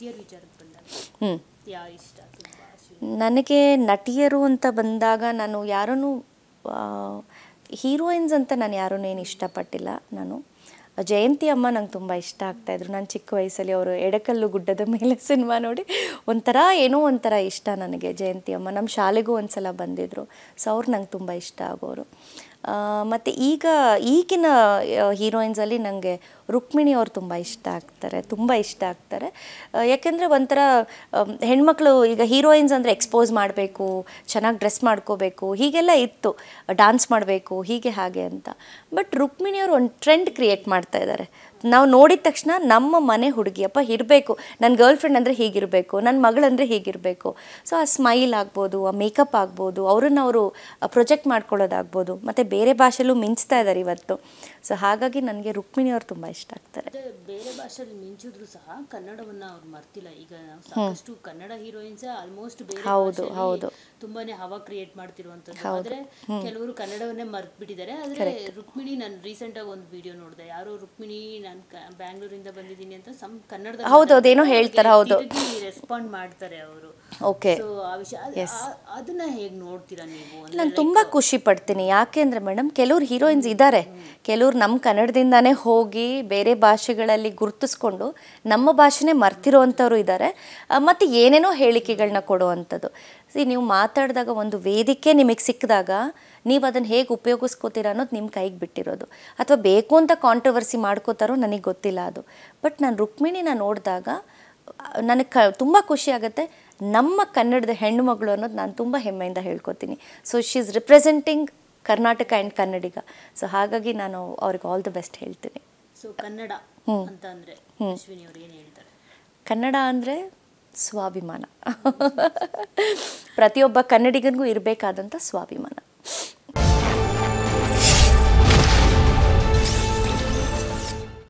ನಟಿಯರ ವಿಚಾರಕ್ಕೆ ಬಂದಾಗ ಯಾರು ಇಷ್ಟ ತುಂಬ? ನನಗೆ ನಟಿಯರು ಅಂತ ಬಂದಾಗ ನಾನು ಯಾರನ್ನು ಹೀರೋಯಿನ್ಸ್ ಅಂತ ನಾನು ಯಾರನ್ನೂ ಏನು ಇಷ್ಟಪಟ್ಟಿಲ್ಲ. ನಾನು ಜಯಂತಿ ಅಮ್ಮ ನಂಗೆ ತುಂಬ ಇಷ್ಟ ಆಗ್ತಾಯಿದ್ರು. ನಾನು ಚಿಕ್ಕ ವಯಸ್ಸಲ್ಲಿ ಅವರು ಎಡಕಲ್ಲು ಗುಡ್ಡದ ಮೇಲೆ ಸಿನಿಮಾ ನೋಡಿ ಒಂಥರ ಏನೋ ಒಂಥರ ಇಷ್ಟ ನನಗೆ ಜಯಂತಿ ಅಮ್ಮ. ನಮ್ಮ ಶಾಲೆಗೂ ಒಂದು ಸಲ ಬಂದಿದ್ದರು. ಸೊ ಅವ್ರು ನಂಗೆ ತುಂಬ ಇಷ್ಟ ಆಗೋರು. ಮತ್ತು ಈಗಿನ ಹೀರೋಯಿನ್ಸಲ್ಲಿ ನನಗೆ ರುಕ್ಮಿಣಿ ಅವ್ರು ತುಂಬ ಇಷ್ಟ ಆಗ್ತಾರೆ. ಯಾಕೆಂದರೆ ಒಂಥರ ಹೆಣ್ಮಕ್ಳು ಈಗ ಹೀರೋಯಿನ್ಸ್ ಅಂದರೆ ಎಕ್ಸ್ಪೋಸ್ ಮಾಡಬೇಕು, ಚೆನ್ನಾಗಿ ಡ್ರೆಸ್ ಮಾಡ್ಕೋಬೇಕು, ಹೀಗೆಲ್ಲ ಇತ್ತು, ಡ್ಯಾನ್ಸ್ ಮಾಡಬೇಕು ಹೀಗೆ ಹಾಗೆ ಅಂತ. ಬಟ್ ರುಕ್ಮಿಣಿ ಅವರು ಒಂದು ಟ್ರೆಂಡ್ ಕ್ರಿಯೇಟ್ ಮಾಡ್ತಾ ಇದ್ದಾರೆ. ನಾವು ನೋಡಿದ ತಕ್ಷಣ ನಮ್ಮ ಮನೆ ಹುಡುಗಿಯಪ್ಪ ಇರಬೇಕು, ನನ್ನ ಗರ್ಲ್ ಫ್ರೆಂಡ್ ಅಂದರೆ ಹೀಗಿರಬೇಕು, ನನ್ನ ಮಗಳಂದರೆ ಹೀಗಿರಬೇಕು. ಸೊ ಆ ಸ್ಮೈಲ್ ಆಗ್ಬೋದು, ಆ ಮೇಕಪ್ ಆಗ್ಬೋದು, ಅವರು ಪ್ರೊಜೆಕ್ಟ್ ಮಾಡ್ಕೊಳ್ಳೋದಾಗ್ಬೋದು, ಮತ್ತು ಬೇರೆ ಭಾಷೆಯಲ್ಲೂ ಮಿಂಚ್ತಾ ಇದ್ದಾರೆ ಇವತ್ತು. ಸೊ ಹಾಗಾಗಿ ನನಗೆ ರುಕ್ಮಿಣಿ ಅವರು ತುಂಬ ಇಷ್ಟ ಆಗ್ತಾರೆ. ಬೇರೆ ಭಾಷೆಯಲ್ಲಿ ಮಿಂಚಿದ್ರು ಸಹ ಕನ್ನಡವನ್ನು ಅವ್ರು ಮರ್ತಿಲ್ಲ. ಈಗ ನಾವು ಸಾಕಷ್ಟು ಕನ್ನಡ ಹೀರೋಯಿನ್ಸ್ ಆಲ್ಮೋಸ್ಟ್ ಬೇರೆ ಹೌದು ತುಂಬಾನೇ ಹವಾ ಕ್ರಿಯೇಟ್ ಮಾಡ್ತಿರುವಂಥದ್ದು. ಆದರೆ ಕೆಲವರು ಕನ್ನಡವನ್ನೇ ಮರ್ತು ಬಿಟ್ಟಿದ್ದಾರೆ. ಆದರೆ ರುಕ್ಮಿಣಿ, ನಾನು ರೀಸೆಂಟಾಗಿ ಒಂದು ವಿಡಿಯೋ ನೋಡಿದೆ, ಯಾರೋ ರುಕ್ಮಿಣಿ ನಾನು ಬ್ಯಾಂಗ್ಳೂರಿಂದ ಬಂದಿದ್ದೀನಿ ಅಂತ ಕನ್ನಡದ ಹೌದೇನೋ ಹೇಳ್ತಾರೆ. ಹೌದು, ರೆಸ್ಪಾಂಡ್ ಮಾಡ್ತಾರೆ ಅವರು. ಓಕೆ, ಸೊ ಆ ವಿಷಯ ಅದನ್ನ ಹೇಗೆ ನೋಡ್ತೀರಾ ನೀವು? ನಾನು ತುಂಬ ಖುಷಿ ಪಡ್ತೀನಿ. ಯಾಕೆಂದರೆ ಮೇಡಮ್, ಕೆಲವ್ರು ಹೀರೋಯಿನ್ಸ್ ಇದ್ದಾರೆ, ಕೆಲವ್ರು ನಮ್ಮ ಕನ್ನಡದಿಂದಾನೇ ಹೋಗಿ ಬೇರೆ ಭಾಷೆಗಳಲ್ಲಿ ಗುರುತಿಸ್ಕೊಂಡು ನಮ್ಮ ಭಾಷೆನೇ ಮರ್ತಿರೋವಂಥವ್ರು ಇದ್ದಾರೆ. ಮತ್ತು ಏನೇನೋ ಹೇಳಿಕೆಗಳನ್ನ ಕೊಡುವಂಥದ್ದು. ನೀವು ಮಾತಾಡಿದಾಗ ಒಂದು ವೇದಿಕೆ ನಿಮಗೆ ಸಿಕ್ಕಿದಾಗ ನೀವು ಅದನ್ನು ಹೇಗೆ ಉಪಯೋಗಿಸ್ಕೋತೀರ ಅನ್ನೋದು ನಿಮ್ಮ ಕೈಗೆ ಬಿಟ್ಟಿರೋದು. ಅಥವಾ ಬೇಕು ಅಂತ ಕಾಂಟ್ರವರ್ಸಿ ಮಾಡ್ಕೋತಾರೋ ನನಗೆ ಗೊತ್ತಿಲ್ಲ ಅದು. ಬಟ್ ನಾನು ರುಕ್ಮಿಣಿನ ನೋಡಿದಾಗ ನನಗೆ ತುಂಬ ಖುಷಿ ಆಗುತ್ತೆ. ನಮ್ಮ ಕನ್ನಡದ ಹೆಣ್ಣು ಮಗಳು ಅನ್ನೋದು ನಾನು ತುಂಬ ಹೆಮ್ಮೆಯಿಂದ ಹೇಳ್ಕೊತೀನಿ. So she is representing Karnataka and Kannadiga. So ಹಾಗಾಗಿ ನಾನು ಅವ್ರಿಗೆ ಆಲ್ ದಿ ಬೆಸ್ಟ್ ಹೇಳ್ತೀನಿ. ಸೊ ಕನ್ನಡ ಅಂತ ಅಂದರೆ ಅಶ್ವಿನಿ ಅವರು ಏನು ಹೇಳ್ತಾರೆ? ಕನ್ನಡ ಅಂದರೆ ಸ್ವಾಭಿಮಾನ. ಪ್ರತಿಯೊಬ್ಬ ಕನ್ನಡಿಗನಿಗೂ ಇರಬೇಕಾದಂಥ ಸ್ವಾಭಿಮಾನ.